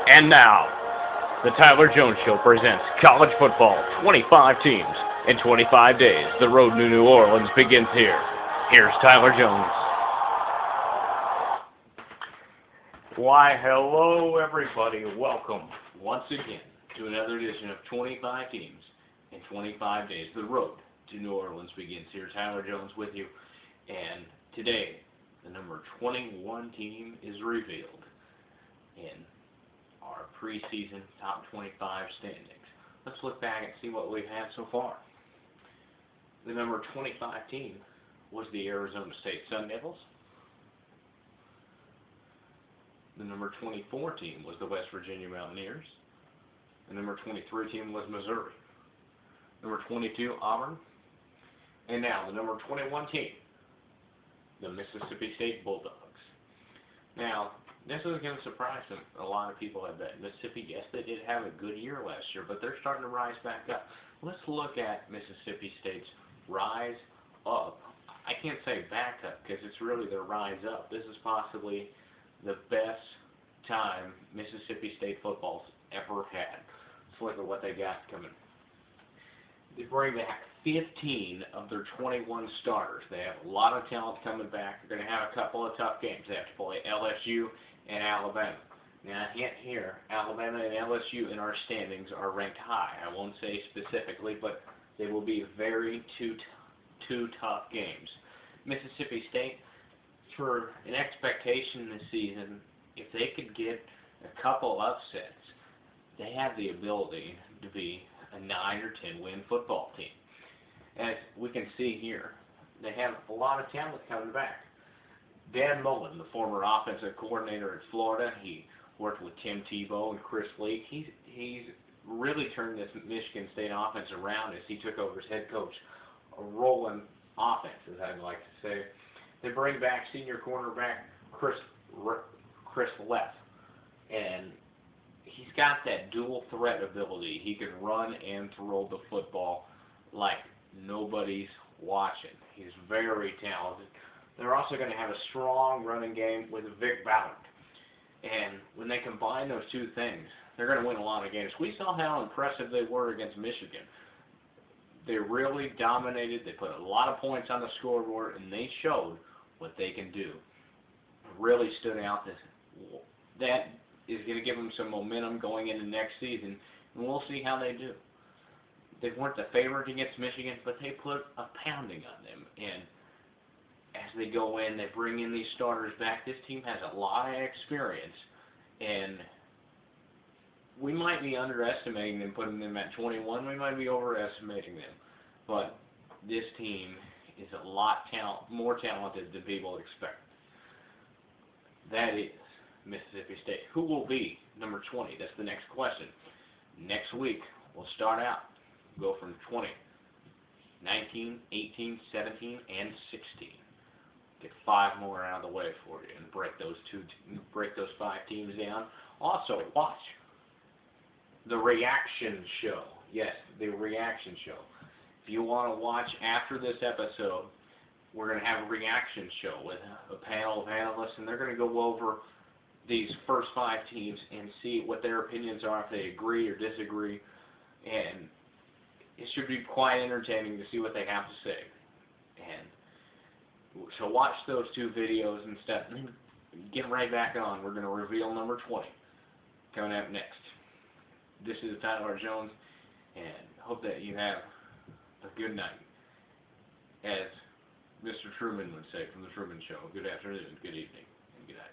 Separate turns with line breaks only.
And now, the Tyler Jones Show presents college football, 25 teams in 25 days. The road to New Orleans begins here. Here's Tyler Jones. Why, hello, everybody. Welcome once again to another edition of 25 teams in 25 days. The road to New Orleans begins here. Tyler Jones with you. And today, the number 21 team is revealed in our preseason top 25 standings. Let's look back and see what we've had so far. The number 25 team was the Arizona State Sun Devils. The number 24 team was the West Virginia Mountaineers. The number 23 team was Missouri. Number 22, Auburn. And now the number 21 team, the Mississippi State Bulldogs. Now, this is going to surprise a lot of people, I bet. Mississippi, yes, they did have a good year last year, but they're starting to rise back up. Let's look at Mississippi State's rise up. I can't say back up because it's really their rise up. This is possibly the best time Mississippi State football's ever had. Let's look at what they got coming. They bring back 15 of their 21 starters. They have a lot of talent coming back. They're going to have a couple of tough games. They have to play LSU and Alabama. Now, hint here, Alabama and LSU in our standings are ranked high. I won't say specifically, but they will be very two tough games. Mississippi State, for an expectation this season, if they could get a couple upsets, they have the ability to be a 9 or 10 win football team. As we can see here, they have a lot of talent coming back. Dan Mullen, the former offensive coordinator at Florida, he worked with Tim Tebow and Chris Leak. He's really turned this Michigan State offense around as he took over as head coach. A rolling offense, as I'd like to say. They bring back senior cornerback Chris Leff, and he's got that dual threat ability. He can run and throw the football like nobody's watching. He's very talented. They're also going to have a strong running game with Vic Ballard. And when they combine those two things, they're going to win a lot of games. We saw how impressive they were against Michigan. They really dominated. They put a lot of points on the scoreboard, and they showed what they can do. Really stood out. That is going to give them some momentum going into next season, and we'll see how they do. They weren't the favorite against Michigan, but they put a pounding on them. And as they go in, they bring in these starters back. This team has a lot of experience, and we might be underestimating them, putting them at 21. We might be overestimating them. But this team is a lot more talented than people expect. That is Mississippi State. Who will be number 20? That's the next question. Next week, we'll start out. Go from 20, 19, 18, 17, and 16. Get 5 more out of the way for you and break those 5 teams down. Also, watch the reaction show. Yes, the reaction show. If you want to watch after this episode, we're going to have a reaction show with a panel of analysts, and they're going to go over these first 5 teams and see what their opinions are, if they agree or disagree. And it should be quite entertaining to see what they have to say. And so watch those 2 videos and stuff. Get right back on. We're going to reveal number 20 coming up next. This is Tyler Jones, and hope that you have a good night. As Mr. Truman would say from The Truman Show, good afternoon, good evening, and good night.